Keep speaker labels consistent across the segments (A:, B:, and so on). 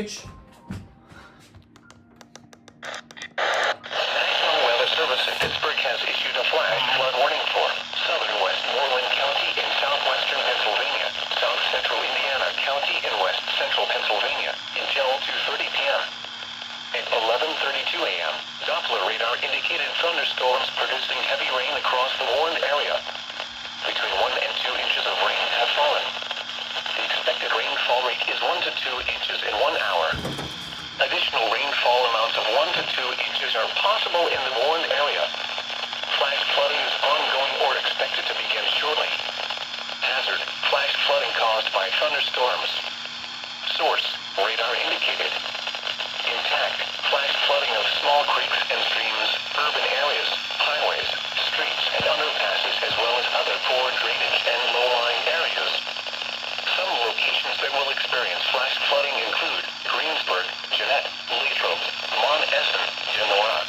A: bitch.
B: National Weather Service in Pittsburgh has issued a flash flood warning for southern Westmoreland County in southwestern Pennsylvania, south central Indiana County and west central Pennsylvania until 2:30 p.m. At 11:32 a.m., Doppler radar indicated thunderstorms producing heavy rain across the warned area. Between 1 and 2 inches of rain have fallen. The expected rainfall rate is 1 to 2 inches in 1 hour. Additional rainfall amounts of 1 to 2 inches are possible in the warned area. Flash flooding is ongoing or expected to begin shortly. Hazard: flash flooding caused by thunderstorms. Source: radar indicated. Intact: flash flooding of small creeks and streams, urban areas, highways, streets, and underpasses, as well as other poor drainage and low-lying areas. Some locations that will experience flash flooding include Greensburg, Jeanette, Latrobe, Monessen, Genoa,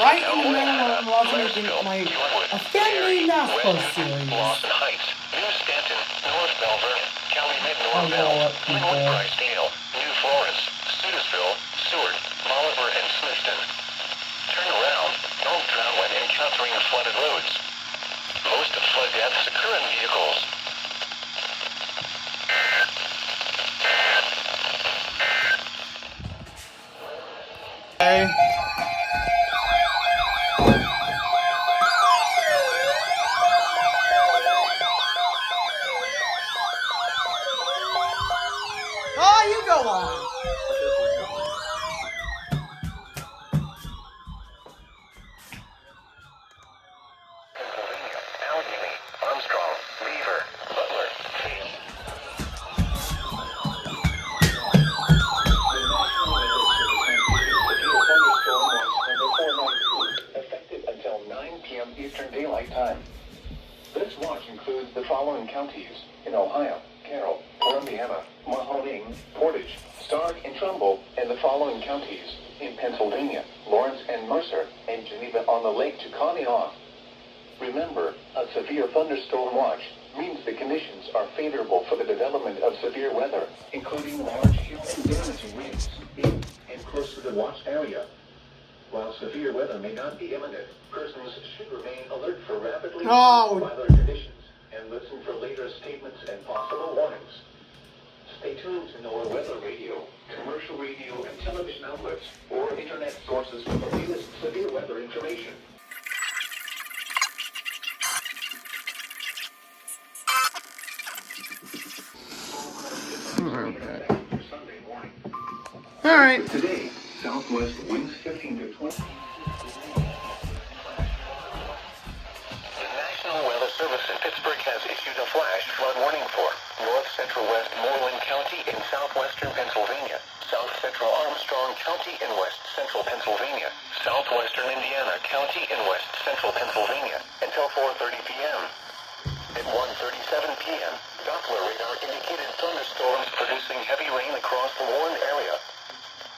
A: Right in the middle of making my family NASCAR series.
B: Lawson Heights, New Stanton, North Belvern, Calumet, North Bell, Linwood, Drysdale, New Florence, Sudesville, Seward, Bolivar, and Smithton. Turn around. Don't drown when encountering flooded roads. Most flood deaths occur in vehicles.
A: Hey. Oh, you go on.
B: Pennsylvania, Allegheny, Armstrong, Beaver, Butler, Hayes. Effective until 9 p.m. Eastern Daylight Time. This watch includes the following counties in Ohio: Carroll, Columbiana, Mahoning, Portage, Stark, and Trumbull, and the following counties in Pennsylvania: Lawrence and Mercer, and Geneva on the Lake to Conneaut. Remember, a severe thunderstorm watch means the conditions are favorable for the development of severe weather, including large hail and damaging winds in and close to the watch area. While severe weather may not be imminent, persons should remain alert for rapidly changing weather conditions and listen for later statements and possible warnings. Stay tuned to NOAA Weather Radio, commercial radio and television outlets, or internet sources for the latest severe weather information.
A: Okay. All right.
B: Today, southwest winds 15 to 20. The National Weather Service in Pittsburgh has issued a flash flood warning for north central Westmoreland County in southwestern Pennsylvania, south central Armstrong County in west central Pennsylvania, southwestern Indiana County in west central Pennsylvania until 4:30 p.m. At 1:37 p.m., Doppler radar indicated thunderstorms producing heavy rain across the warned area.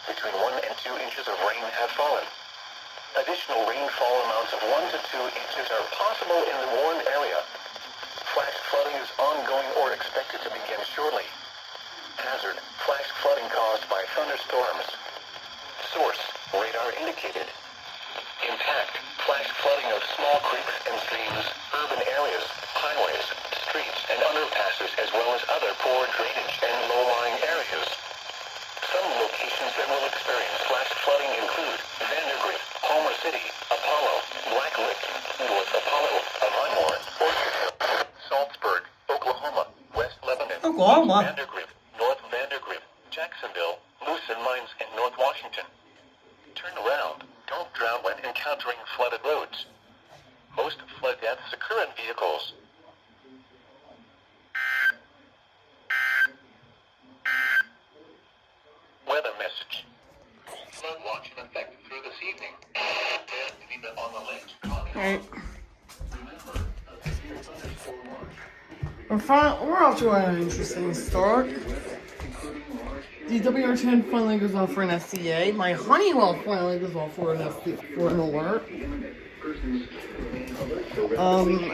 B: Between 1 and 2 inches of rain have fallen. Additional rainfall amounts of 1 to 2 inches are possible in the warned area. Flash flooding is ongoing or expected to begin shortly. Hazard: flash flooding caused by thunderstorms. Source: radar indicated. Intact: flash flooding of small creeks and streams, urban areas, highways, streets, and underpasses, as well as other poor drainage and low-lying areas. Some locations that will experience flash flooding include Vandergrift, Homer City, Apollo, Black Lick, North Apollo, Ammonmore, Orchard, Salzburg, Oklahoma, West Lebanon,
A: Oklahoma,
B: Vandergrift, North Vandergrift, Jacksonville, Lucin Mines, and North Washington. Turn around. Don't drown when encountering flooded roads. Most flood deaths occur in vehicles. Weather message. Flood watch in effect through this evening. On the lake.
A: Alright. We're off to an interesting start. The WR10 finally goes off for an SCA. My Honeywell finally goes off for an alert.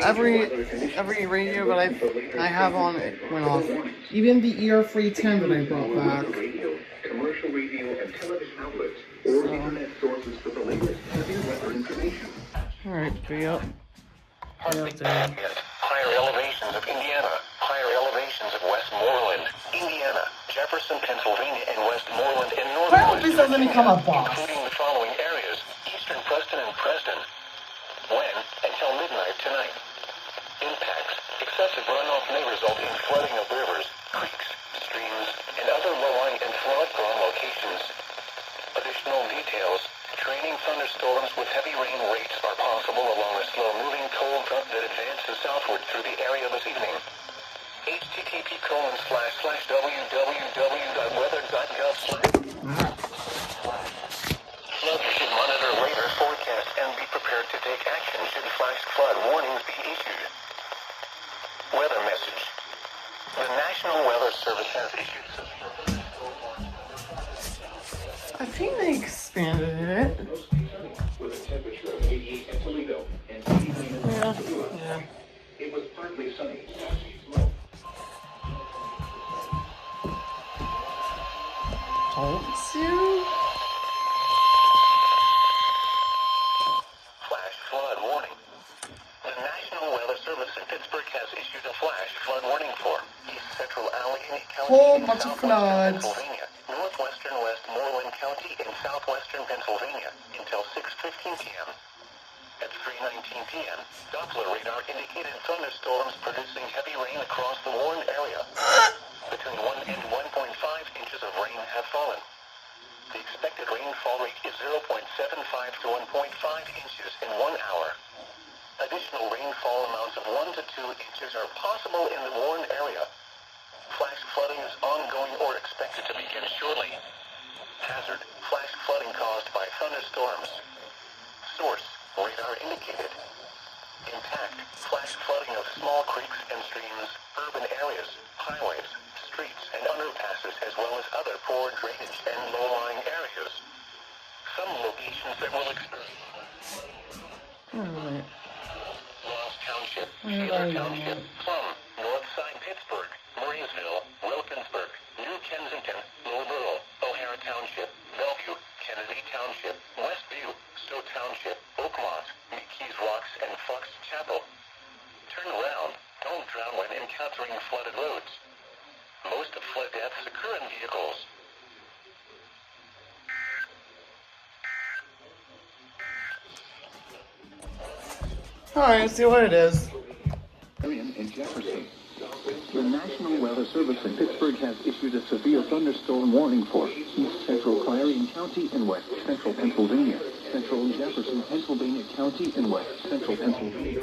A: Every radio that I have on, it went off. Even the ER310 that I brought back. Alright, be up.
B: Partly ambient. Higher elevations of Indiana. Higher elevations of Westmoreland, Indiana, Jefferson, Pennsylvania, and Westmoreland in
A: I hope this
B: northwest
A: doesn't become a
B: Virginia,
A: boss.
B: including the following areas: eastern Preston and Preston. When? Until midnight tonight. Impacts. Excessive runoff may result in flooding of rivers, creeks, streams, and other low-lying and flood-prone locations. Additional details. Training thunderstorms with heavy rain rates are possible along a slow-moving cold front that advances southward through the area this evening. http://www.weather.gov. Flooders should monitor later forecasts and be prepared to take action should flash flood warnings be issued. Weather message. The National Weather Service has issued
A: I think they expanded it.
B: with a temperature of 88 at Toledo and 89 at
A: Yeah.
B: It was partly sunny.
A: Don't you?
B: Flash flood warning. The National Weather Service in Pittsburgh has issued a flash flood warning for East Central Allegheny County
A: Whole
B: in
A: bunch of
B: southwestern
A: floods.
B: Pennsylvania, northwestern Westmoreland County in southwestern Pennsylvania until 6:15 p.m. At 3:19 p.m., Doppler radar indicated thunderstorms producing heavy rain across the warned area. Between 1 and 1.5 inches of rain have fallen. The expected rainfall rate is 0.75 to 1.5 inches in 1 hour. Additional rainfall amounts of 1 to 2 inches are possible in the warned area. Flash flooding is ongoing or expected to begin shortly. Hazard: flash flooding caused by thunderstorms. Source: radar indicated. Impact: flash flooding of small creeks and streams, urban areas, highways, streets, and underpasses, as well as other poor drainage and low-lying areas. Some locations that will experience
A: Alright.
B: Ross Township,
A: Where
B: Taylor
A: are you?
B: Township, Plum, Northside Pittsburgh, Marysville, Wilkinsburg, New Kensington, Loughborough, O'Hara Township, Bellevue, Kennedy Township, Westview, Stowe Township, Oakmont, McKees Rocks, and Fox Chapel. Turn around. Don't drown when encountering flooded roads. Most of flood deaths occur in vehicles.
A: Alright, let's see what it is.
B: In Jefferson. The National Weather Service in Pittsburgh has issued a severe thunderstorm warning for East Central Clarion County and West Central Pennsylvania, Central Jefferson, Pennsylvania County, and West Central Pennsylvania.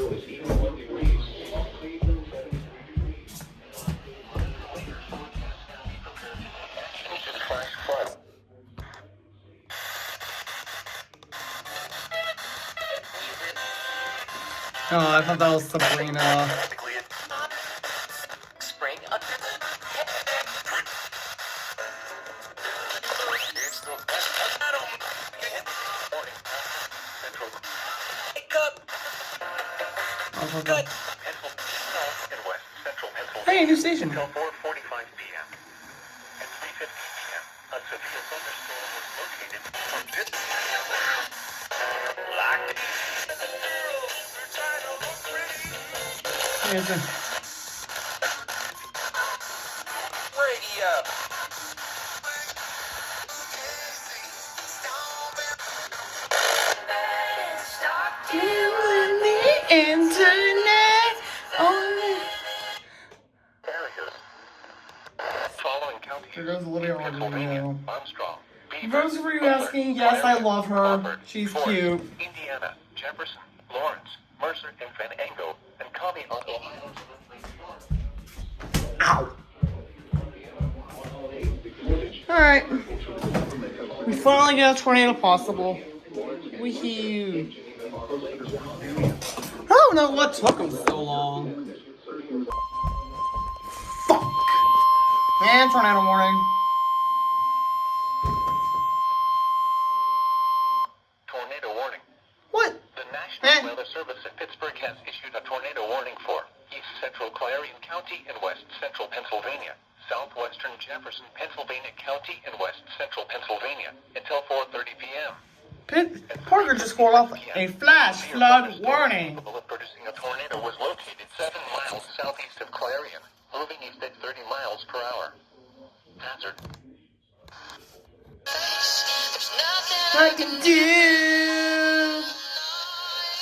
B: Flash flood.
A: Oh, I thought that was Sabrina.
B: Spring.
A: Hey, new station.
B: Until 4:45 p.m. At 3:15 p.m., a severe thunderstorm was located from
A: Here's it.
B: Radio.
A: You and the internet only.
B: Areas. Following counties.
A: There goes Olivia
B: Pennsylvania,
A: Rodrigo.
B: Armstrong,
A: For those of you asking, yes, I love her. She's
B: Fort,
A: cute.
B: Indiana, Jefferson, Lawrence, Mercer, and Venango, and Commie on Ohio.
A: Ow. Alright. We finally get a tornado possible. We huge. I don't know what took them so long. Fuck. And tornado warning.
B: Tornado warning.
A: What?
B: The National Weather Service in Pittsburgh has issued a tornado warning for East Central Clarion County and West Central Pennsylvania, Southwestern Jefferson, Pennsylvania County, and West Central Pennsylvania until 4:30 p.m.
A: Parker just called off a flash flood warning.
B: Capable of producing a tornado was located 7 miles southeast of Clarion, moving east at 30 miles per hour. Hazard.
A: I can do.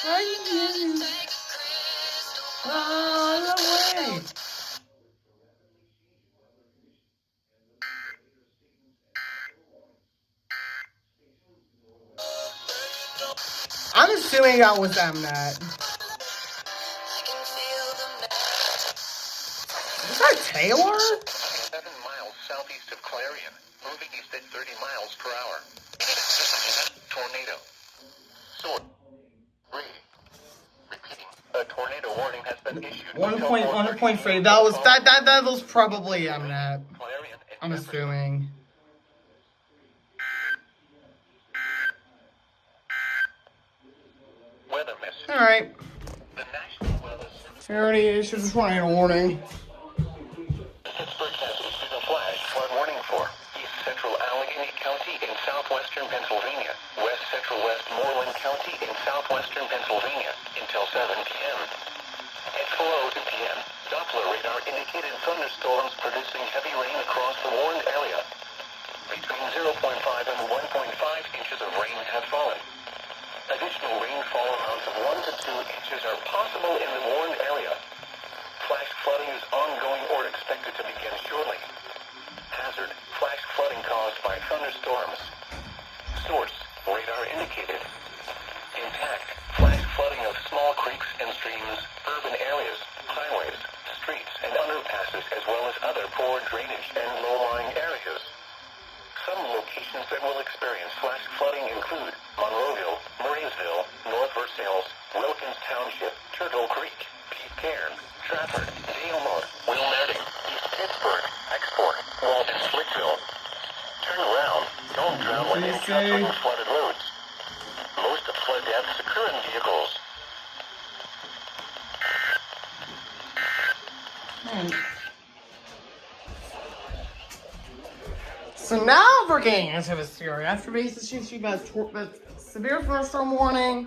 A: I can do. All the way. I'm assuming that was Mnet. Is that Taylor?
B: 7 miles southeast of Clarion, moving east at 30 miles per hour. Tornado. Sword. Repeating. A tornado warning has been issued.
A: 1.3. That was probably Mnet. I'm assuming.
B: Weather message.
A: Alright.
B: The National Weather Service.
A: I already issued a tornado warning.
B: Pittsburgh has issued a flash flood warning for East Central Allegheny County in southwestern Pennsylvania, West Central Westmoreland County in southwestern Pennsylvania until 7 p.m. At 4:02 p.m., Doppler radar indicated thunderstorms producing heavy rain across the warned area. Between 0.5 and 1.5 inches of rain have fallen. Additional rainfall amounts of 1 to 2 inches are possible in the warned area. Flash flooding is ongoing or expected to begin shortly. Hazard, flash flooding caused by thunderstorms. Source, radar indicated. Impact, flash flooding of small creeks and streams, urban areas, highways, streets, and underpasses, as well as other poor drainage and low-lying areas. Some locations that will experience flash flooding include Monroeville, Murraysville, North Versailles, Wilkins Township, Turtle Creek, Cairn, Trafford, Dalemoor, Wilmerding, East Pittsburgh, Export, Walton, Slickville. Turn around. Don't drown when encountering flooded roads. Most of flood deaths occur in vehicles.
A: So now we're getting into the story. After basically she got severe thunderstorm warning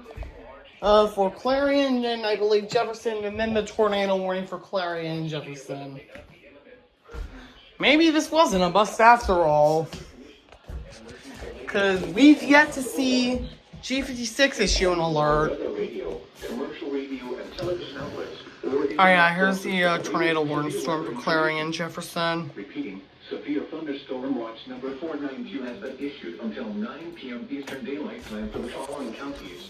A: for Clarion, and I believe Jefferson, and then the tornado warning for Clarion and Jefferson. Maybe this wasn't a bust after all, because we've yet to see G56 issue an alert. Oh yeah, here's the tornado warning storm for Clarion and Jefferson.
B: Repeating, severe thunderstorm watch number 492 has been issued until 9 p.m. Eastern Daylight Time for the following counties.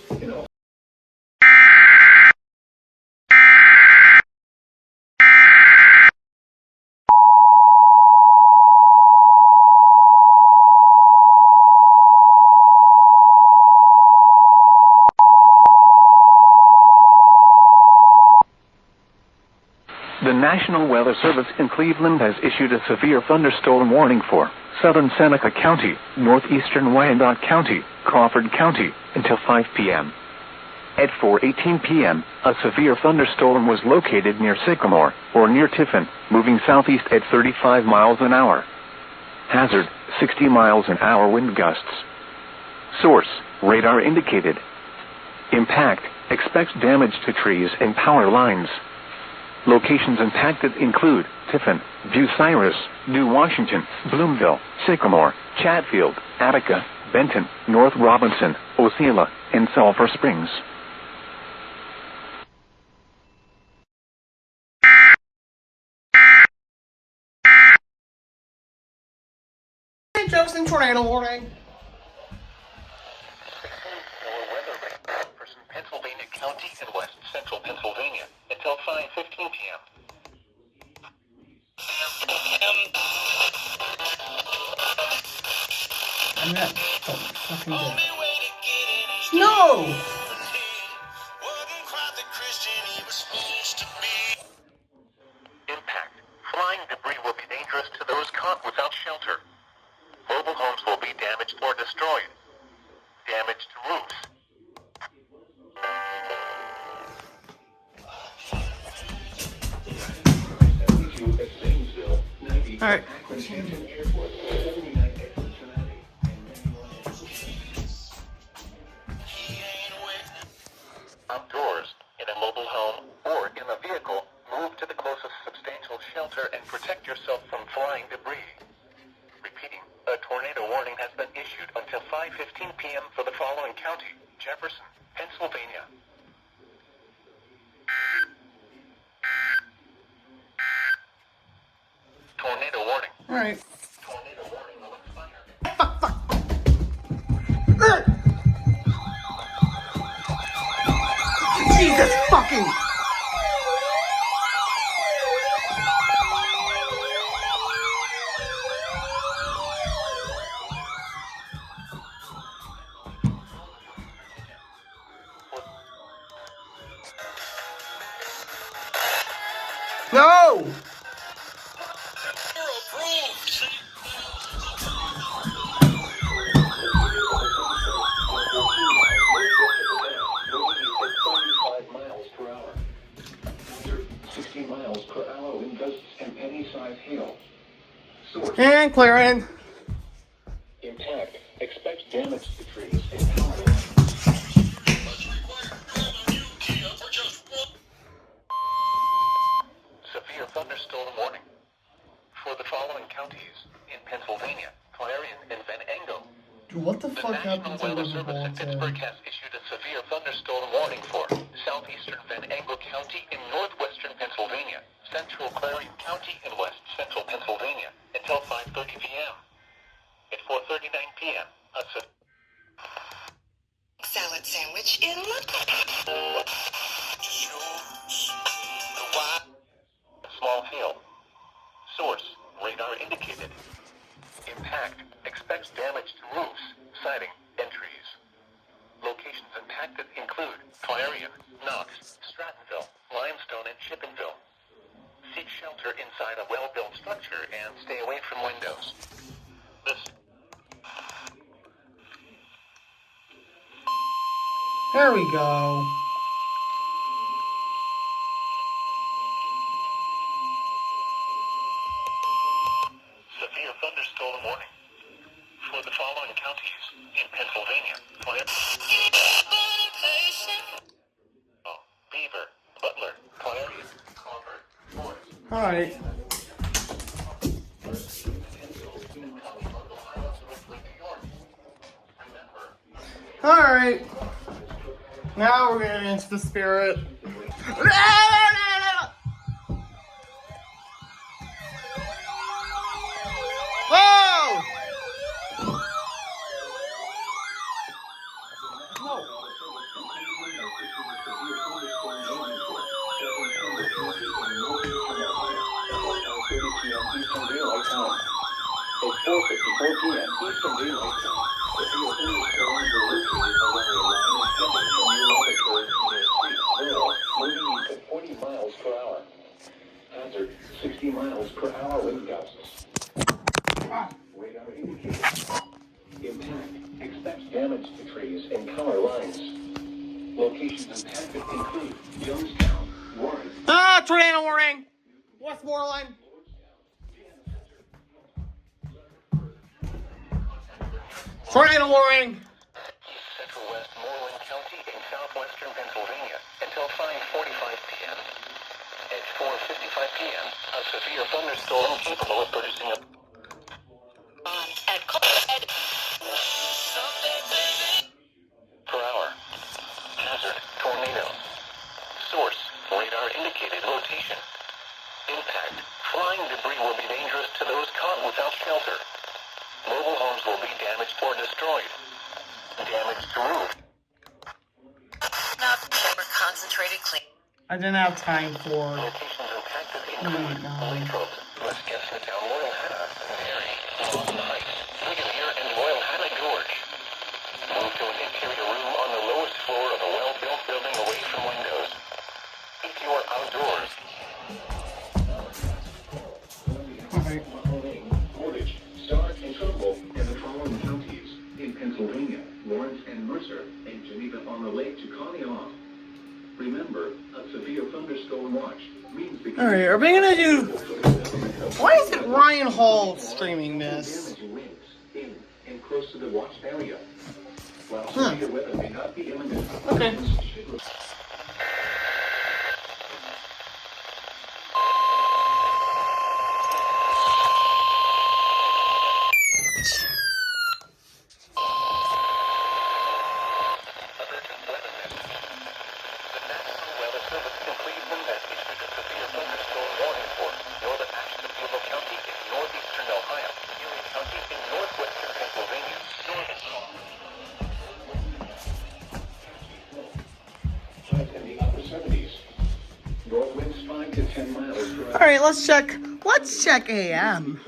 B: The National Weather Service in Cleveland has issued a severe thunderstorm warning for southern Seneca County, northeastern Wyandotte County, Crawford County, until 5 p.m. At 4:18 p.m., a severe thunderstorm was located near Sycamore, or near Tiffin, moving southeast at 35 miles an hour. Hazard, 60 miles an hour wind gusts. Source, radar indicated. Impact, expects damage to trees and power lines. Locations impacted include Tiffin, Bucyrus, New Washington, Bloomville, Sycamore, Chatfield, Attica, Benton, North Robinson, Osceola, and Sulphur Springs.
A: Jefferson tornado warning.
B: For Pennsylvania County and West Central Pennsylvania until 5:15 p.m.
A: I'm not fucking dead. No!
B: Impact. Flying debris will be dangerous to those caught without shelter. Mobile homes will be damaged or destroyed. Damage to roofs.
A: Alright.
B: build shelter and protect yourself from flying debris. Repeating, a tornado warning has been issued until 5:15 p.m. for the following county: Jefferson, Pennsylvania. Tornado warning.
A: All right.
B: Tornado warning will expire.
A: Jesus fucking. No!
B: Miles per hour. 60 miles per hour in gusts and penny-sized hail. Source.
A: And Clarion.
B: Intact. Expect damage to trees and power. Severe thunderstorm warning. For the following counties in Pennsylvania, Clarion and Van Engo.
A: Dude, what the
B: The
A: fuck
B: National
A: happened to
B: Weather
A: the
B: Service in Pittsburgh
A: Bulletin?
B: has issued a severe thunderstorm warning for southeastern Van Engo County in northwestern Pennsylvania, central Clarion County in west central Pennsylvania until 5:30 p.m. At 4:39 p.m., a
C: salad sandwich in
B: small hail. Source, radar indicated. Impact, expects damage to roofs, siding, and trees. Locations impacted include Clarion, Knox, Strattonville, Limestone, and Chippenville. Seek shelter inside a well-built structure and stay away from windows.
A: There we go.
B: Severe thunderstorm warning. For the following counties in Pennsylvania, Beaver, Butler, Clarion, Concord, Forest.
A: Alright. Alright. Now we're getting into the spirit. Whoa!
B: Eastern Daylight Time. At 4:54 p.m. Eastern Daylight Time. The field thunderstorms are located along a line of heavy from your laboratory to their street. Moving east at 40 miles per hour. Hazard, 60 miles per hour wind gusts. Radar indicated. Impact, expects damage to trees and power lines. Locations impacted include Youngstown, Warren.
A: Ah, tornado warning! Westmoreland. Tornado warning!
B: Central Westmoreland County in southwestern Pennsylvania until 5:45 p.m. At 4:55 p.m., a severe thunderstorm capable of producing a per hour. Hazard, tornado. Source, radar indicated rotation. Impact, flying debris will be dangerous to those caught without shelter. Mobile homes will be damaged or destroyed. Damage to roof.
C: concentrated clean.
A: I didn't have time for.
B: Locations impacted include Latrobe, West Kensington, Loyal Hanna, Mary, Lawson Heights, Ligonier, and Loyal Hanna Gorge. Move to an interior room on the lowest floor of a well-built building away from windows. If you are outdoors.
A: Okay.
B: Portage, Stark, and Trumbull, and the following counties in Pennsylvania, Lawrence and Mercer, and Geneva on the Lake to Conneaut. Remember, a severe thunderstorm watch means the
A: Alright, are we gonna do. Why is it Ryan Hall streaming this?
B: damaging winds in and close to the watch area. While
A: Huh.
B: severe weather may not be imminent,
A: Okay.
B: should
A: right, let's check. Let's check AM.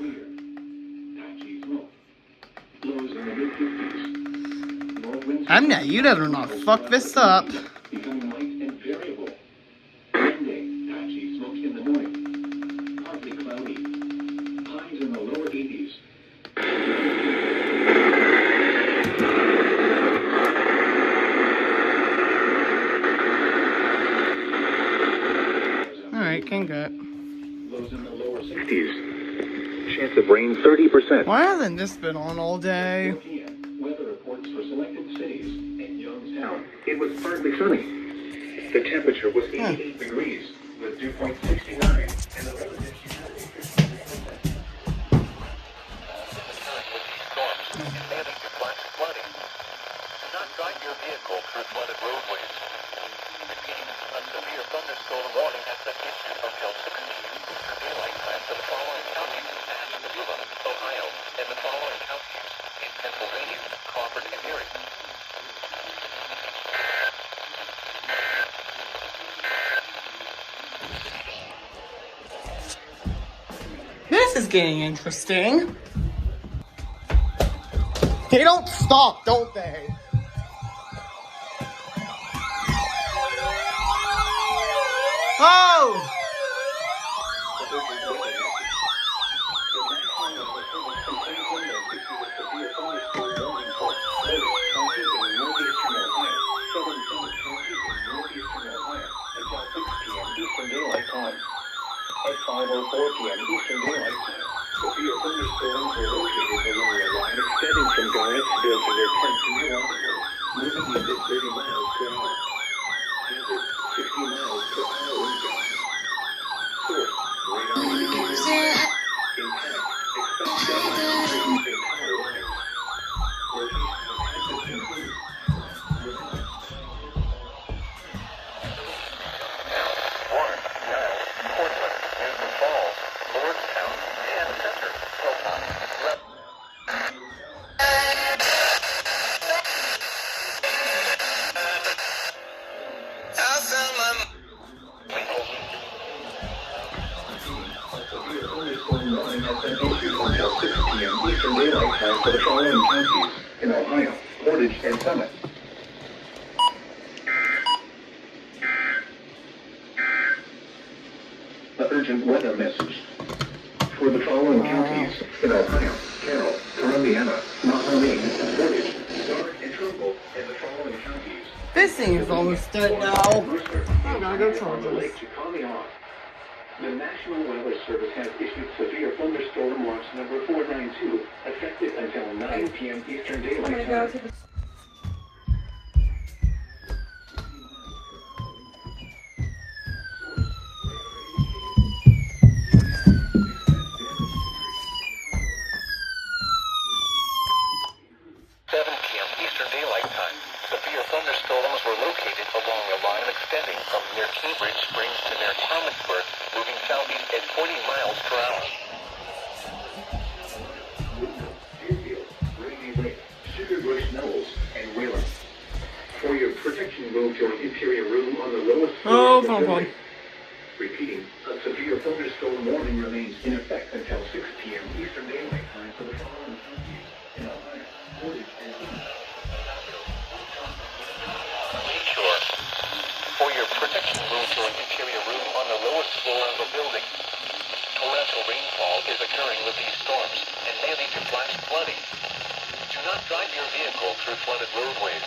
A: I'm not. You better not fuck this up.
B: Becoming light and variable. Monday, patchy, smoky in the morning. Partly cloudy. Highs in the lower 80s.
A: Alright, can get.
B: Lows in the lower 60s. Chance of rain 30%.
A: Why hasn't this been on all day?
B: Weather reports for selected cities in Youngstown. It was partly sunny. The temperature was 88 degrees with dew point 69 and the relative humidity 50%. Heading to flash flooding. Do not drive your vehicle through flooded roadways. Repeating, a severe thunderstorm warning has been issued until 6 p.m. Eastern Daylight Time for the following counties: Ashtabula, Ohio, and the following counties in Pennsylvania, Crawford, and Erie.
A: This is getting interesting. They don't stop, don't they? Oh!
B: At 5:04 p.m. Eastern Daylight Time, severe thunderstorms were located along a line extending from Garrettsville to their 10th year onward, moving winds at 30 miles per hour. Hazard, 60 miles per hour wind gusts. Source, radar indicators. Intact, expect damage to the entire line. Location of hazards include. Until 6 p.m. Eastern Daylight Time for the following counties in Ohio, Portage, and Summit. The urgent weather message for the following counties in Ohio: Carroll, Columbiana, Mahoney, Portage, Stark, and Trumbull, and the following counties.
A: This thing is almost dead now. I gotta go charge this.
B: The National Weather Service has issued severe thunderstorm watch number 492, effective until 9 p.m. Eastern Daylight Time. 7 p.m. Eastern Daylight Time. Severe thunderstorms were located along a line extending from near Cambridge Springs to near Thomasburg, moving southeast at 40 miles per hour. Deerfield, Rainy Lake, Sugar Bush Knolls, and Wheeler. For your protection, move to an interior room on the lowest floor of the building. Repeating, a severe thunderstorm warning remains in effect until 6 p.m. Eastern Daylight Time for the following counties in Ohio, Portage, and Summit. Lakeshore. For your protection, move to an interior room on the lowest floor of the building. Torrential rainfall is occurring with these storms and may lead to flash flooding. Do not drive your vehicle through flooded roadways.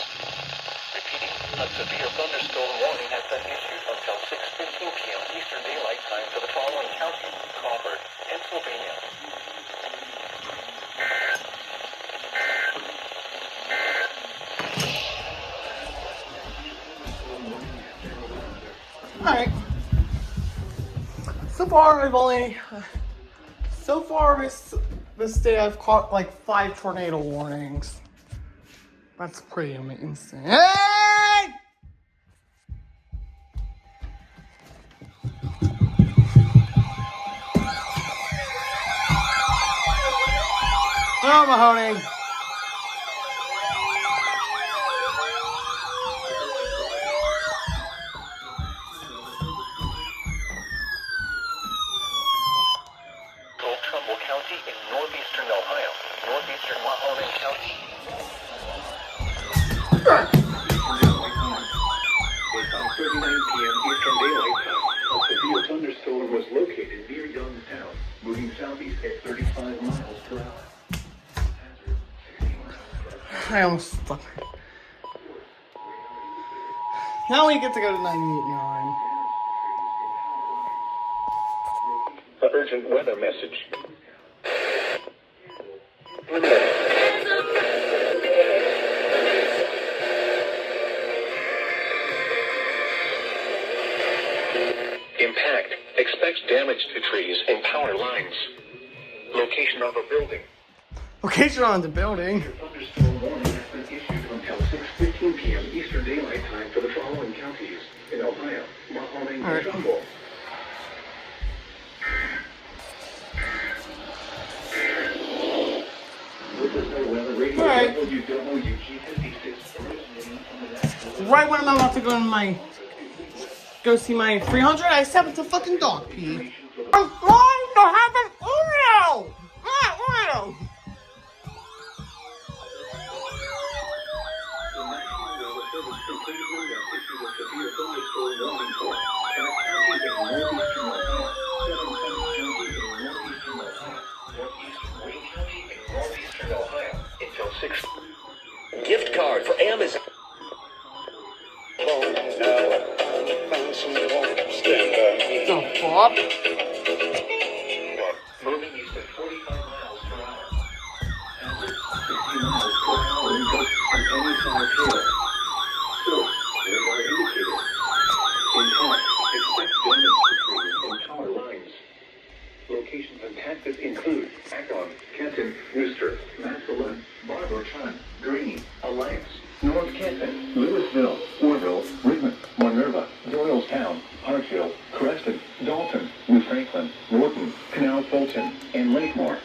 B: Repeating, a severe thunderstorm warning has been issued until 6:15 p.m. Eastern Daylight Time for the following counties: Crawford, Pennsylvania.
A: Alright. So far this day I've caught like 5 tornado warnings. That's pretty amazing. Hey! Oh, Mahoney.
B: County in northeastern Ohio, northeastern Mahoning County. At 5:39 p.m. Eastern Daylight Time, a severe thunderstorm was located near Youngstown, moving southeast at 35 miles per hour.
A: I almost stuck. Now we get to go to 98.9.
B: Urgent weather message. Impact. Expects damage to trees and power lines. Location of a building.
A: Location on the building.
B: Thunderstorm warning has been issued until 6:15 p.m. Eastern Daylight Time for the following counties in Ohio, Mahoning, and Trumbull.
A: Alright. Right when I'm about to go see my 300, I step into fucking dog pee. I'm trying to have an Oreo! Oreo!
B: Gift card for Amazon.
A: The fuck?
B: Moving east at 45 miles per hour. 60 miles per hour in gust from any side hill. Source, radar indicated. Impact, expect damage to trees and power lines. Locations impacted include Akron, Kenton, Worcester, Massillon, Barberton, Greene, Alliance, North Canton, Louisville, Orville, Richmond, Minerva, Doylestown, Hartsville, Creston, Dalton, New Franklin, Norton, Canal Fulton, and Lakemore.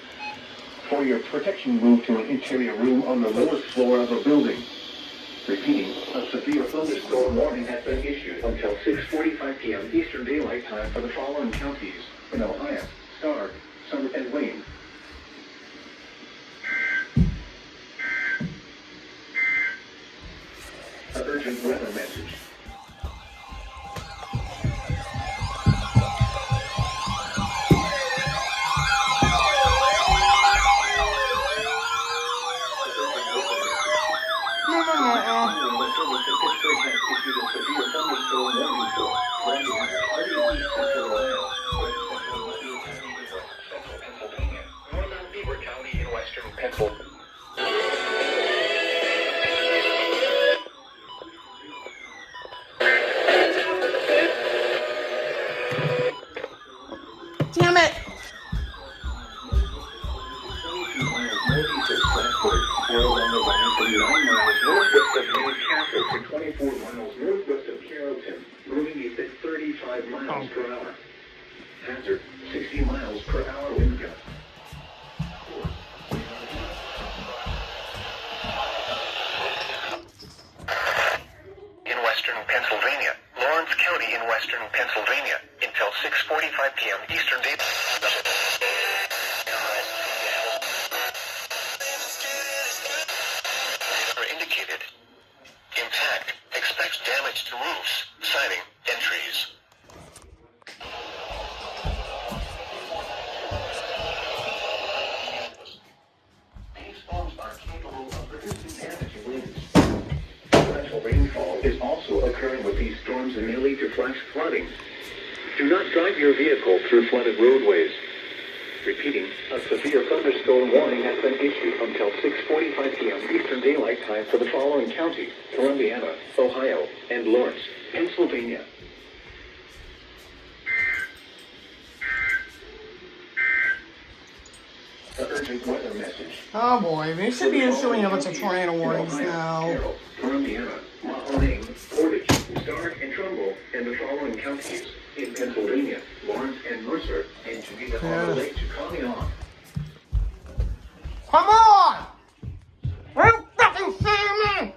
B: For your protection, move to an interior room on the lowest floor of a building. Repeating, a severe thunderstorm warning has been issued until 6:45 p.m. Eastern Daylight Time for the following counties in Ohio, Stark, Summer, and Wayne. An urgent weather message.
A: Damn it!
B: For 24 miles northwest of Carrollton, moving east at 35 miles per hour. Hazard, 60 miles per hour wind gust. In western Pennsylvania, Lawrence County in western Pennsylvania, until 6:45 p.m. Eastern Daylight. Indicated. Impact. Expects damage to roofs, siding, and trees. These storms are capable of producing damaging winds. Torrential rainfall is also occurring with these storms and may lead to flash flooding. Do not drive your vehicle through flooded roadways. Repeating, a severe thunderstorm warning has been issued until 6:45 p.m. Eastern Daylight Time for the following counties: Columbiana, Ohio, and Lawrence, Pennsylvania. An urgent weather message.
A: Oh boy, they should be issuing a bunch of tornado warnings now.
B: Carroll, Columbiana, Mahoning, Portage, Stark, and Trumbull, and the following counties in Pennsylvania: Lawrence and Mercer, and Geneva on the lake to Conneaut.
A: Come on! Are you fucking kidding me?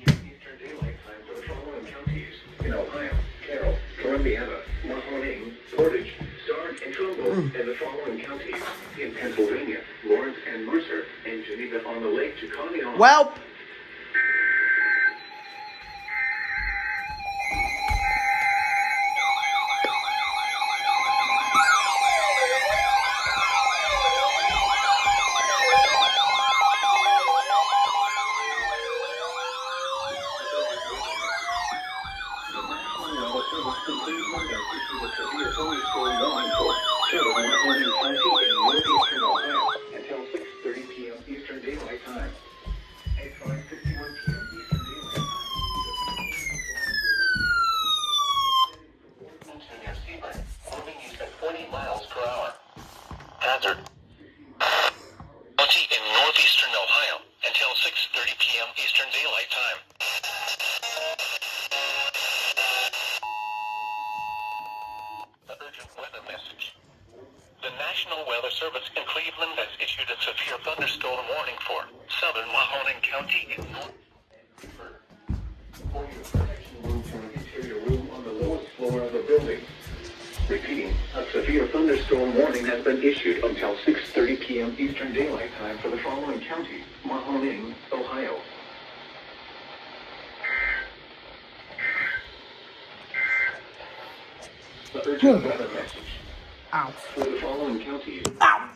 B: Eastern Daylight Time for the following counties in Ohio: Carroll, Columbiana, Mahoning, Portage, Stark, and Trumbull. and the following counties in Pennsylvania: Lawrence and Mercer, and Geneva on the Lake to Conneaut.
A: Well.
B: Until 6:30 p.m. Eastern Daylight Time. At 5:51 p.m. Eastern Daylight Time. Near Sebring, moving east at 40 miles per hour. Hazard. County in northeastern Ohio until 6:30 p.m. Eastern Daylight Time. The urgent weather message. The National Weather Service in Cleveland has issued a severe thunderstorm warning for southern Mahoning County in north. For your protection, move to an interior room on the lowest floor of the building. Repeating, a severe thunderstorm warning has been issued until 6:30 p.m. Eastern Daylight Time for the following counties: Mahoning, Ohio. The urgent weather message.
A: Ow.
B: For the following counties.
A: Ow.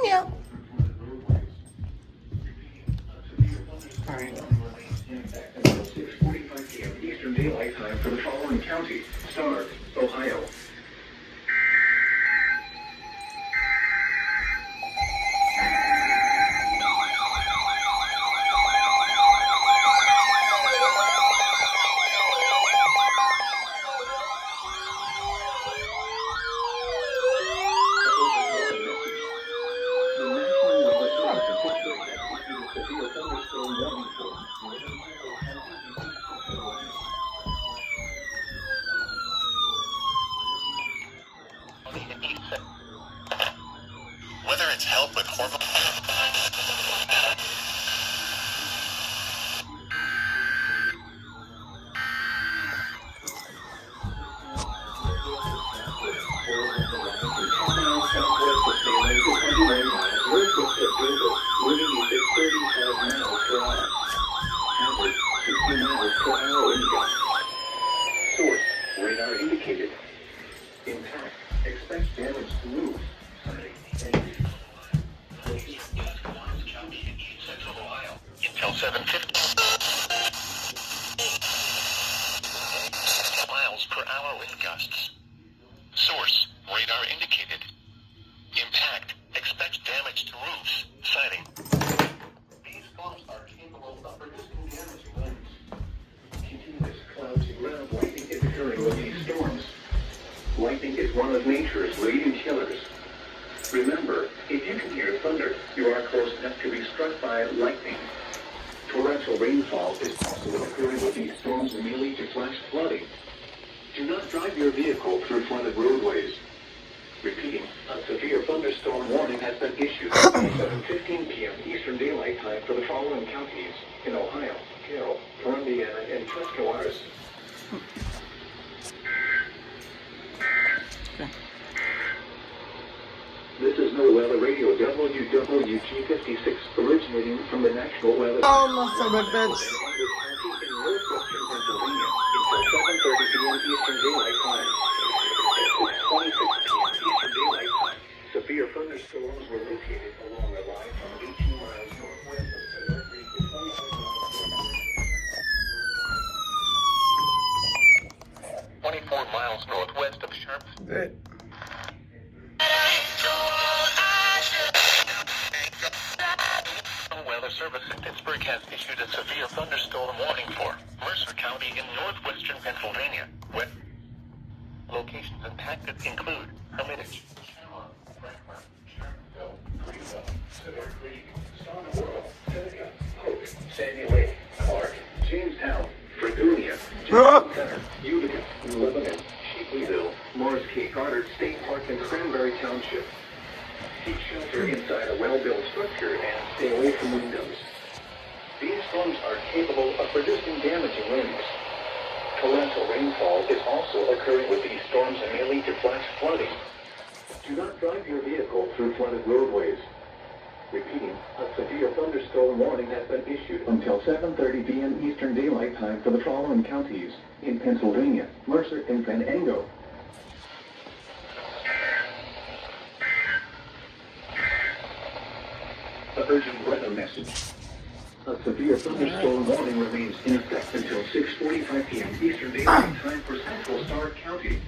A: Yeah. Alright.
B: Until 6:45 p.m. Eastern Daylight Time for the following counties: Stark, Ohio. Whether it's help with hormone. Source, radar indicated. Impact, expect damage to roof. Until 7:50 miles per hour wind gusts. Source, radar indicated. Impact, expect damage to roofs. Sighting. These storms are capable of producing damage winds. Continuous clouds and ground lightning is occurring with these storms. Lightning is one of nature's leading killers. Remember, if you can hear thunder, you are close enough to be struck by lightning. Torrential rainfall is possible occurring with these storms and may lead to flash flooding. Do not drive your vehicle through flooded roadways. Repeating, a severe thunderstorm warning has been issued at 7:15 p.m. Eastern Daylight Time for the following counties in Ohio, Carroll, Columbiana, and Tuscarawas. This is No Weather Radio WWG56 originating from the National Weather.
A: Oh, my favorite bitch.
B: In northwestern Pennsylvania until 7:30 p.m. Eastern Daylight Time. At 6:26 p.m. Eastern Daylight Time, severe thunderstorms were located along the line from 18 miles northwest of Cedar Creek to 25 miles 24 miles northwest of Sharp.
A: Good.
B: Weather Service in Pittsburgh has issued a severe thunderstorm warning for Mercer County in northwestern Pennsylvania. Locations impacted include Hermitage, Cedar Creek, Stonewall, Seneca, Hope, Sandy Lake, Clark, Jamestown, Fredonia, Jackson Center, Utica, Lebanon, Sheepleysville, Morris Key, Goddard State Park, and Cranberry Township. Seek shelter inside a well-built structure and stay away from windows. These storms are capable of producing damaging winds. Torrential rainfall is also occurring with these storms and may lead to flash flooding. Do not drive your vehicle through flooded roadways. Repeating, a severe thunderstorm warning has been issued until 7:30 p.m. Eastern Daylight Time for the following counties in Pennsylvania, Mercer, and Venango. The urgent weather message. A severe thunderstorm warning remains in effect until 6:45 p.m. Eastern Daylight Time for Central Stark County.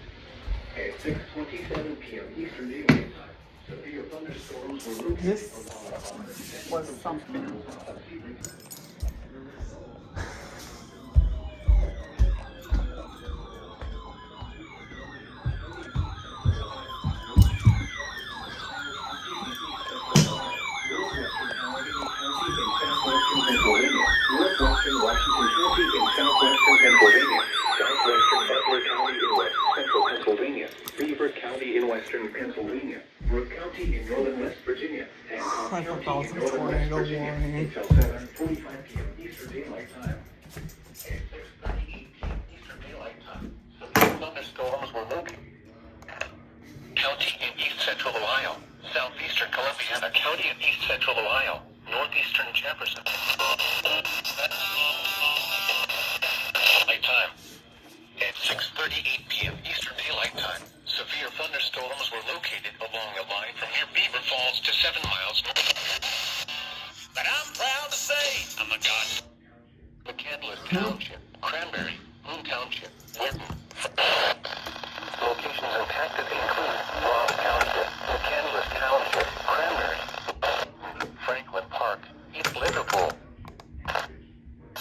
B: At 6:27 p.m. Eastern Daylight Time, severe thunderstorms were located.
A: This was something.
B: Northwestern Washington County in southwestern Pennsylvania, southwestern Butler County in west central Pennsylvania, Beaver County in western Pennsylvania, Brooke County in northern West Virginia, and
A: I
B: County
A: forgot
B: in
A: some
B: northern West
A: tornado
B: Virginia
A: warning.
B: until 7:45 p.m. Eastern Daylight Time. At 6:38 p.m. Eastern Daylight Time, severe thunderstorms were located. County in east central Ohio, southeastern Columbiana County in east central Ohio, northeastern Jefferson. Time. At 6:38 p.m. Eastern Daylight Time, severe thunderstorms were located along a line from near Beaver Falls to 7 miles north. But I'm proud to say I'm a god. McCandless Township, Cranberry, Moon Township, Whitten. Locations impacted include Ross Township, McCandless Township, Cranberry, Franklin Park, East Liverpool.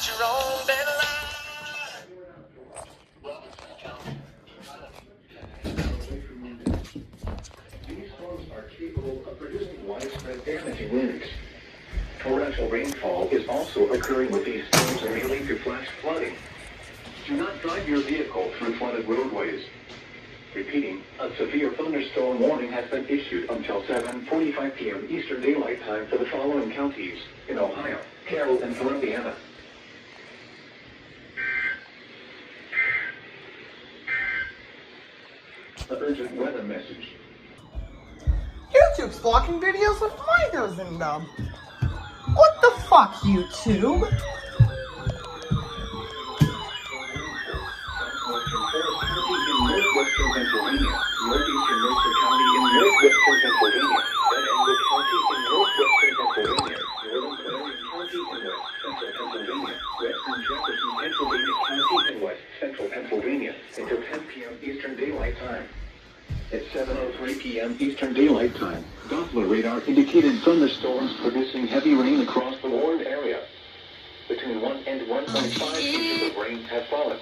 B: Your own deadline. These storms are capable of producing widespread damaging winds. Torrential rainfall is also occurring with these storms and may lead to flash flooding. Do not drive your vehicle through flooded roadways. Repeating, a severe thunderstorm warning has been issued until 7:45 p.m. Eastern Daylight Time for the following counties in Ohio, Carroll, and Columbiana. The urgent weather message.
A: YouTube's blocking videos with minors in them. What the fuck, YouTube?
B: Northwestern Pennsylvania, northeastern Mercer County in northwestern Pennsylvania, Venango County in northwestern Pennsylvania, northern Clarion County in west central Pennsylvania, western Jefferson, Pennsylvania County in west central Pennsylvania until 10 p.m. Eastern Daylight Time. At 7:03 p.m. Eastern Daylight Time, Doppler radar indicated thunderstorms producing heavy rain across the warned area. Between 1 and 1.5 inches of rain have fallen.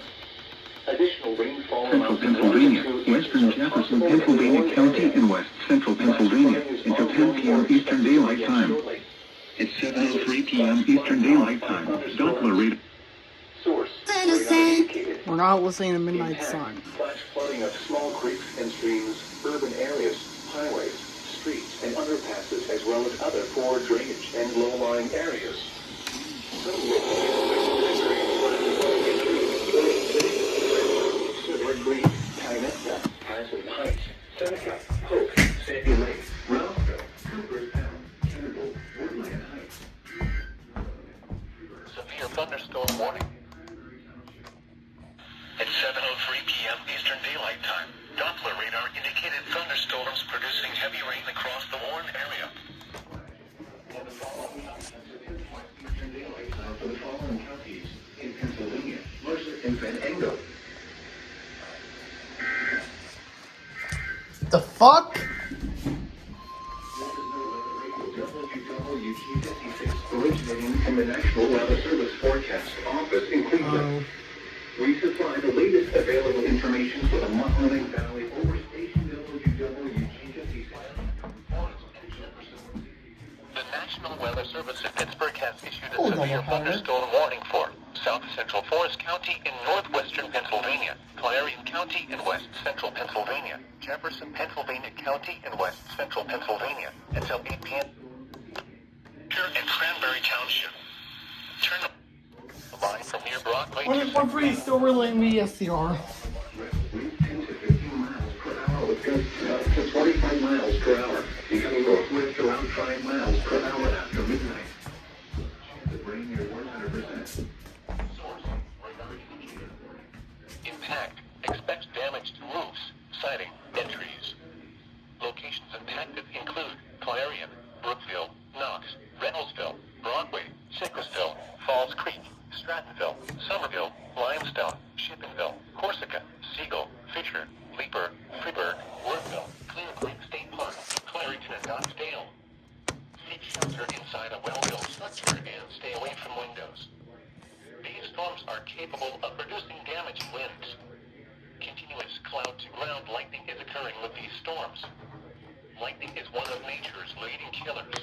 B: Additional rainfall
D: Central Pennsylvania, western Jefferson, Pennsylvania County, and west central Pennsylvania until 10 p.m. Eastern Daylight Time. At 7:03 p.m. Eastern Daylight Time, Doppler radar.
B: Source. Indicated.
A: We're not listening to Midnight Sun.
B: Flash flooding of small creeks and streams, urban areas, highways, streets, and underpasses, as well as other poor drainage and low-lying areas. Some Silver Creek, Kynetta, Pleasant Heights, Seneca, Polk, Sandy Lake, Ralphville, Cooperstown, Kendall, Woodland Heights. Severe thunderstorm warning. At 7:03 p.m. Eastern Daylight Time, Doppler radar indicated thunderstorms producing heavy rain across the warned area. And the following Eastern Daylight Time for the following counties in Pennsylvania, Mercer, and Venango.
A: The fuck?
B: Originating from the National Weather Service Forecast Office in Cleveland. We supply the latest available information for the Mahoning Valley over station WWG56. The National Weather Service in Pittsburgh has issued a severe thunderstorm warning for South Central Forest County in northwestern Pennsylvania, Clarion County in west central Pennsylvania, Jefferson, Pennsylvania County in west central Pennsylvania until 8 p.m. and Cranberry Township. Turn the line from near Broadway to
A: 143 is still relaying the SCR.
D: Winds 10 to 15 miles per hour with gusts up to 45 miles per hour. Becoming northwest around 5 miles per hour after midnight. Chance of rain near 100%.
B: source. Radar indicator. Impact. Expect damage to roofs, siding, and trees. Locations impacted include Clarion, Brookville, Knox, Reynoldsville, Broadway, Sicklesville, Falls Creek, Strattonville, Somerville, Limestone, Shippensville, Corsica, Siegel, Fisher, Leeper, Freeburg, Woodville, Clear Creek State Park, Clarington, and Knoxdale. Seek shelter inside a well-built structure and stay away from windows. These storms are capable of producing damaging winds. Continuous cloud-to-ground lightning is occurring with these storms. Lightning is one of nature's leading killers.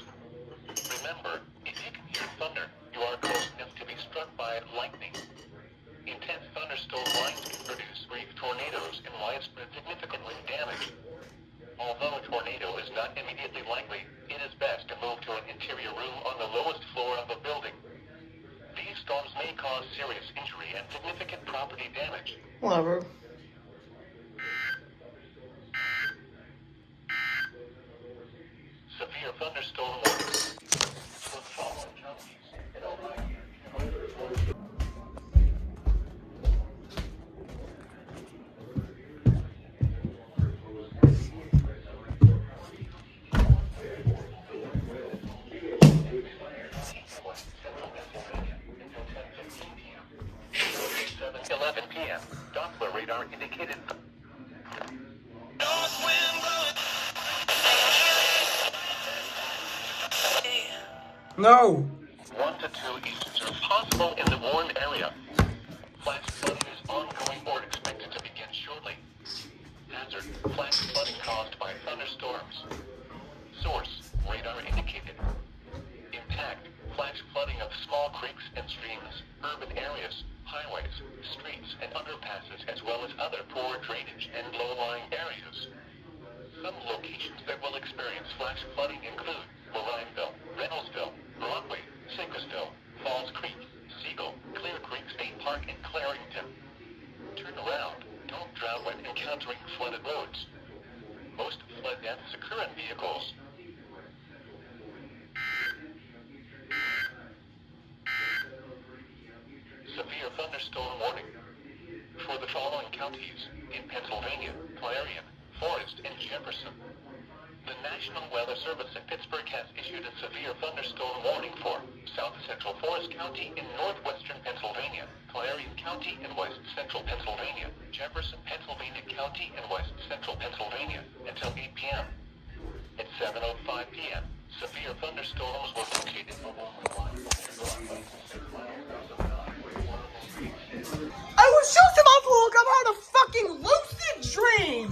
B: Remember, if you can hear thunder, you are close enough to be struck by lightning. Intense thunderstorm lines can produce brief tornadoes and widespread significant wind damage. Although a tornado is not immediately likely, it is best to move to an interior room on the lowest floor of a building. These storms may cause serious injury and significant property damage.
A: Whatever.
B: Severe thunderstorm warning for the following counties in Ohio. 11 p.m. Doppler radar indicated.
A: No.
B: 1 to 2 inches are possible in the warned area. Flash flooding is ongoing or expected to begin shortly. Hazard: flash flooding caused by thunderstorms. Source: radar indicated. Impact: flash flooding of small creeks and streams, urban areas, highways, streets, and underpasses, as well as other poor drainage and low-lying areas. Some locations that will experience flash flooding include Lorraineville, Reynoldsville, Broadway, Sicklesville, Falls Creek, Siegel, Clear Creek State Park, and Clarington. Turn around. Don't drown when encountering flooded roads. Most flood deaths occur in vehicles. Severe thunderstorm warning for the following counties in Pennsylvania: Clarion, Forest, and Jefferson. The National Weather Service in Pittsburgh has issued a severe thunderstorm warning for South Central Forest County in northwestern Pennsylvania, Clarion County in west central Pennsylvania, Jefferson, Pennsylvania County in west central Pennsylvania until 8 p.m. At 7:05 p.m., severe thunderstorms were located along the line from near Broadway to 6 miles south of the highway 103.
A: I was just about to look up how to fucking lucid dream.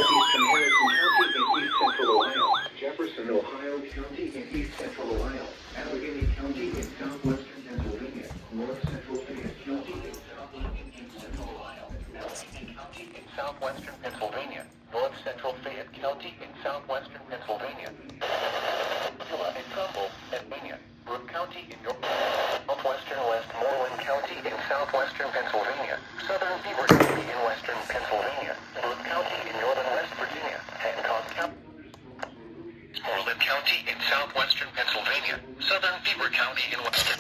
D: Northeastern Harrison County in east central Ohio, Jefferson, Ohio County in east central Ohio, Allegheny County in southwestern Pennsylvania, north central Fayette County in southwestern central Ohio,
B: Allegheny County in southwestern Pennsylvania, north central Fayette County in southwestern Pennsylvania, and Trumbull, Pennsylvania, Brooke County in northwestern Westmoreland County in southwestern Pennsylvania, southern Beaver County in western Pennsylvania, Brooke County in northern West Virginia, Hancock County, Moreland County in southwestern Pennsylvania, southern Beaver County in western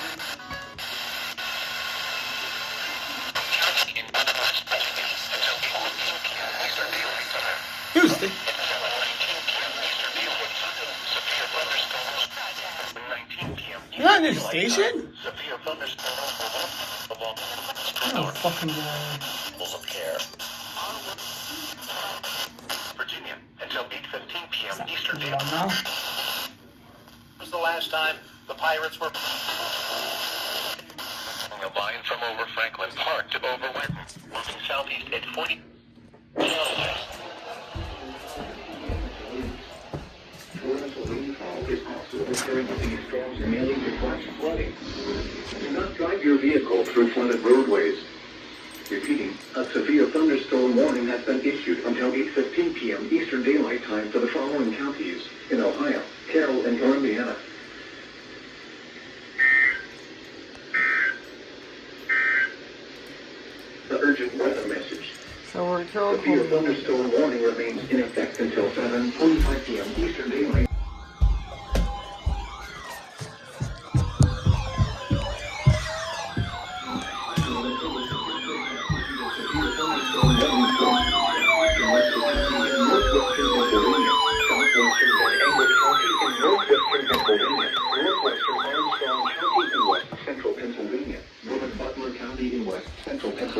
B: County in northern West Virginia, until 8:15 p.m. Eastern Daylight Time.
A: Houston.
B: At 7:19 p.m. Eastern Daylight Time, severe thunderstorms. 19 p.m.
A: You're not in this station?
B: Severe thunderstorms were along
A: No fucking way.
B: levels of care. Virginia until 8:15 p.m. Eastern
A: Yeah,
B: Daylight.
A: now.
B: Was the last time the pirates were a line from over Franklin Park to over Winton, moving southeast at 40 kilometers.
D: torrential rainfall is also occurring with these storms and leading to flash flooding. Do not drive your vehicle through flooded roadways. Repeating, a severe thunderstorm warning has been issued until 8:15 p.m. Eastern Daylight Time for the following counties in Ohio, Carroll, and Indiana. The urgent weather message.
A: So we're Carroll.
D: Severe thunderstorm warning remains in effect until 7:45 p.m. Eastern Daylight.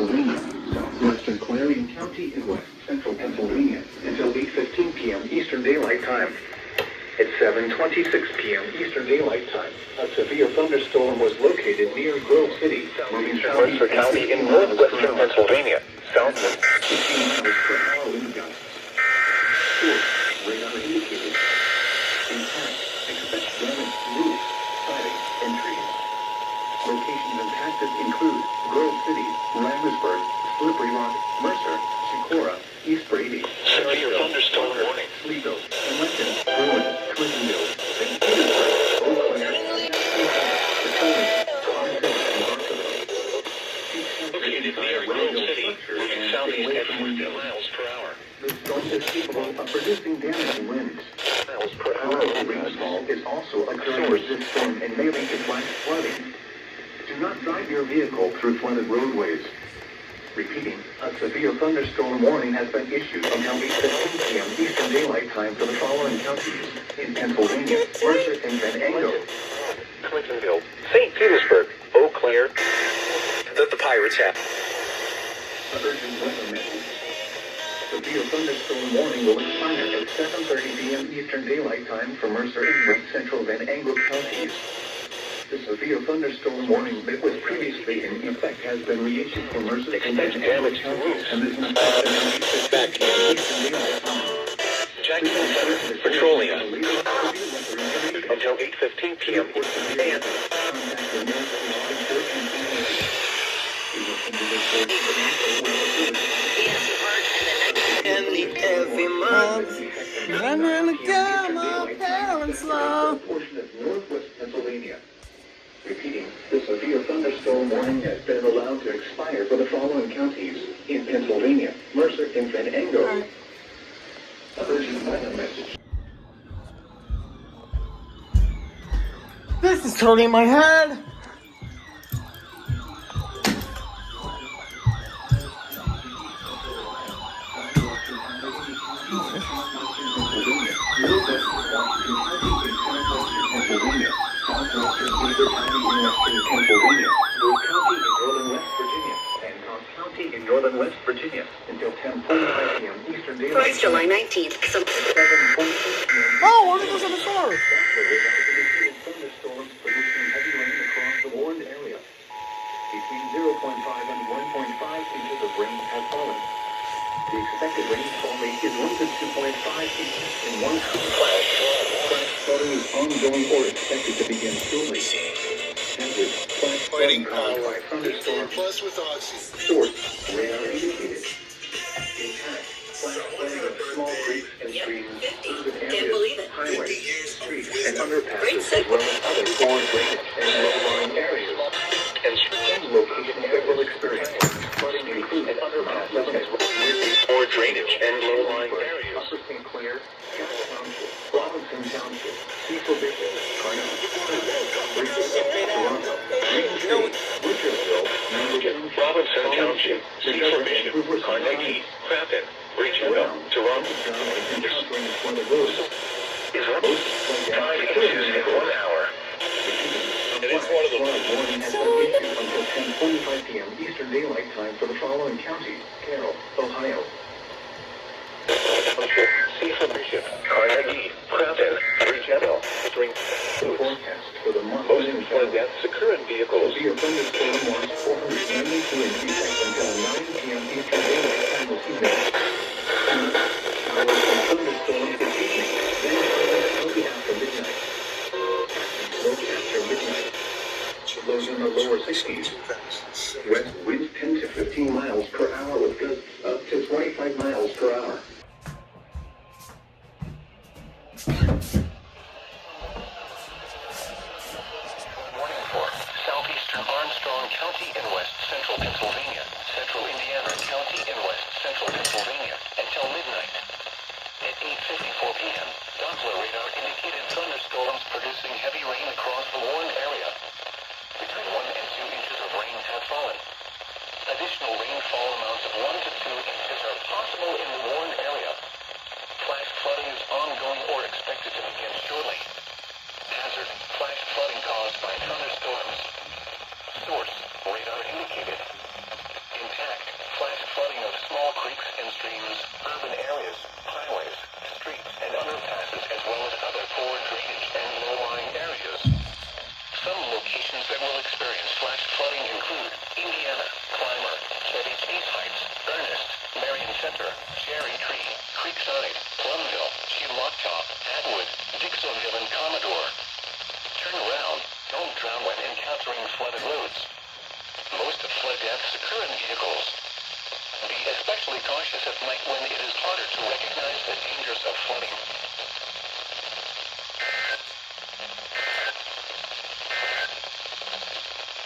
D: Southwestern Clarion County in west central Pennsylvania until 8:15 p.m. Eastern Daylight Time. At 7:26 p.m. Eastern Daylight Time, a severe thunderstorm was located near Grove City,
B: Southeastern Webster County in northwestern Pennsylvania. Southwest
D: 15 miles per hour wind gusts. Source, radar indicated. Impact, expect damage to roofs, siding, and trees. Locations impacted include Grove City, Ramsburg, Slippery Rock, Mercer, Sikora, East Brady,
B: severe thunderstorm warning.
D: Sligo, Lincoln, Bruin, Clintonville, St. Petersburg, Eau Claire, Petroleum, Clarksville, and Barkerville.
B: Located near Grove City, moving southeast at 40 miles per hour.
D: The storm is capable of producing damaging winds.
B: Miles per hour.
D: Rainfall is also occurring with this storm and may lead to flash flooding. Do not drive your vehicle through flooded roadways. Repeating, a severe thunderstorm warning has been issued until 8:15 p.m. Eastern Daylight Time for the following counties in Pennsylvania, Mercer, and Venango.
B: Clintonville, St. Petersburg, Eau Claire. The Pirates have.
D: The urgent weather message. Severe thunderstorm warning will expire at 7:30 p.m. Eastern Daylight Time for Mercer and West Central Venango counties. The severe thunderstorm warning that was previously in effect has been reissued for Mercer and Venango counties, and is in effect back in Eastern Daylight Time.
B: Jackson Center, Petroleum. Until 8:15 p.m. and
C: Every month.
A: I'm gonna get my parents love.
D: Portion of northwest Pennsylvania. Repeating, the severe thunderstorm warning has been allowed to expire for the following counties in Pennsylvania, Mercer, and Venango. Urgent weather message.
A: This is turning my head.
D: Northern West Virginia until 10:45 p.m. Eastern Daylight.
C: Friday, July 19th.
A: Oh, where did this ever start?
D: Thunderstorms producing heavy rain across the warned area. Between 0.5 and 1.5 inches of rain have fallen. The expected rainfall rate is 1 to 2.5 inches in 1 hour. Flash flooding is ongoing or expected to begin shortly. Hazard, flash flooding caused by thunderstorms.
E: Plus with Oxy.
D: Source, radar indicated. Impact, flash flooding of small creeks and streams, urban
C: Can't believe
D: areas,
C: it.
D: highways, streets, and underpasses,
C: Great
D: as
C: segment.
D: well as other poor drainage and low-lying areas. And locations that will experience flooding include underpasses as well as
B: poor drainage and low-lying areas.
D: Upper St. Clair, Campbell Township, Robinson Township, Cecil Bishop, Carnell, Bridgeville, Toronto, Green City, Butcherville,
B: Robinson Township, Cecil Bishop, Calamity, Clapton, Bridgeville, Toronto. Is 5 inches in 1 hour.
D: It is one of the warning has been issued until 10:45 p.m. Eastern Daylight Time for the following counties: Carroll, Ohio.
B: Cecil Bishop, Carnegie, Clapton, Bridgeville.
D: The forecast for the month
B: Most employed deaths occur in vehicles.
D: severe thunderstorm warns 492 in effect until 9 p.m. Eastern Daylight Time this evening. Showers and thunderstorms this evening, then showers after midnight. Smoke after midnight. Lows in the lower 60s. West winds 10 to 15 miles 25 miles per hour.
B: Warning for southeastern Armstrong County in west central Pennsylvania, central Indiana County in west central Pennsylvania until midnight. At 8:54 p.m., Doppler radar indicated thunderstorms producing heavy rain across the Warren area. Between 1 and 2 inches of rain have fallen. Additional rainfall amounts of 1 to 2 inches are possible in the Warren area. Flash flooding is ongoing or expected to begin shortly. Hazard, flash flooding caused by thunderstorms. Source, radar indicated. Impact, flash flooding of small creeks and streams, urban areas, highways, streets, and underpasses, as well as other poor drainage and low-lying areas. Some locations that will experience flash flooding include Indiana, Clymer, Chevy Chase Heights, Ernest, Marion Center, Cherry Tree, Creekside, Plumville, Lotta, Atwood, Dixonville, and Commodore. Turn around. Don't drown when encountering flooded roads. Most of flood deaths occur in vehicles. Be especially cautious at night when it is harder to recognize the dangers of flooding.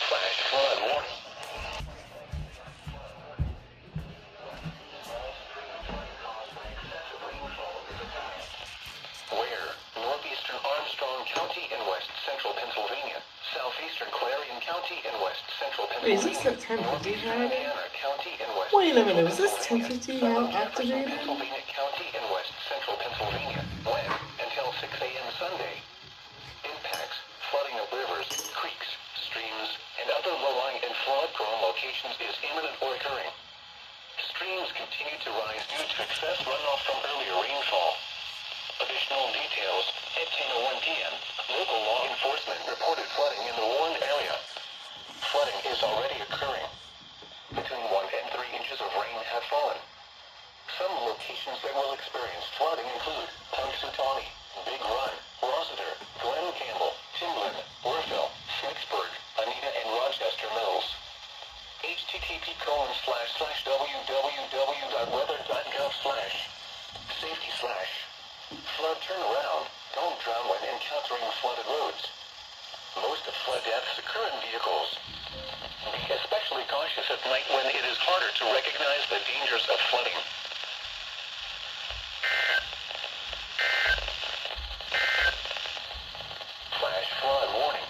B: Flash flood warning. Where? Northeastern Armstrong County in west central Pennsylvania, southeastern Clarion County in west central
A: Wait, is
B: Pennsylvania,
A: this the 1050
B: northeastern
A: had it?
B: Indiana County in west
A: Wait a minute, was this
B: Pennsylvania,
A: 1050
B: southern
A: now activated?
B: Pennsylvania County in west central Pennsylvania. When? Until 6 a.m. Sunday. Impacts, flooding of rivers, creeks, streams, and other low-lying and flood-prone locations is imminent or occurring. Streams continue to rise due to excess runoff from earlier rainfall. Additional details, at 10:01 p.m., local law enforcement reported flooding in the Warren area. Flooding is already occurring. Between 1 and 3 inches of rain have fallen. Some locations that will experience flooding include Punxsutawney, Big Run, Rossiter, Glen Campbell, Timlin, Woodville, Smicksburg, Anita, and Rochester Mills. http://www.weather.gov/safety/ flood turnaround. Don't drown when encountering flooded roads. Most of flood deaths occur in vehicles. Be especially cautious at night when it is harder to recognize the dangers of flooding. Flash flood warning.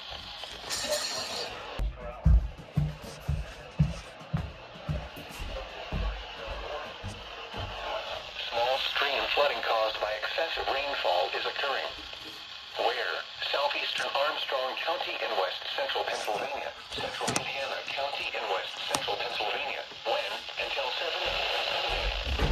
B: Small stream flooding caused by excessive rainfall is occurring. Where? Southeastern Armstrong County in west central Pennsylvania, central Indiana County in west central Pennsylvania. When? Until 7 a.m.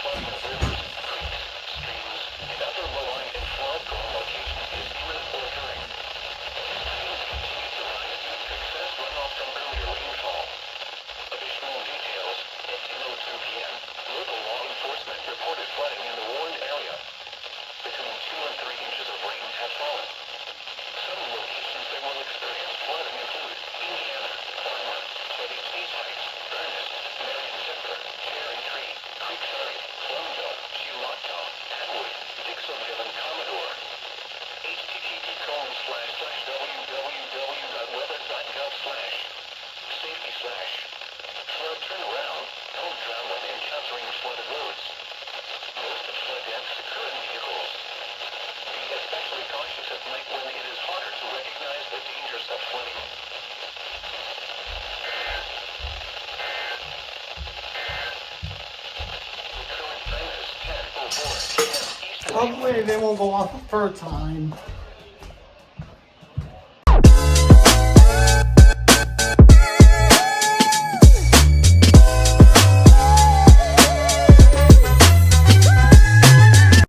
B: Flooding of rivers, creeks, streams, and other low-lying and flood-prone locations is imminent or occurring. Streams continue to rise due to excess runoff from earlier rainfall. Additional details, at 10:02 p.m., local law enforcement reported flooding in the Warren area. Between 2 and 3 inches of rain have fallen. Some locations that will experience flooding include Indiana, Clymer, Chevy Chase Heights, Ernest, Marion Center, Cherry Tree, Creekside, Plumville, Lotta, Atwood, Dixonville, and Commodore. http://www.weather.gov/safety/ flood turnaround. Don't drown when encountering flooded roads. Most of flood deaths occur in vehicles. Be especially cautious at night when it is harder to recognize the dangers of flooding. The current time is 10:04 p.m. Eastern.
A: Hopefully they won't go off the third time.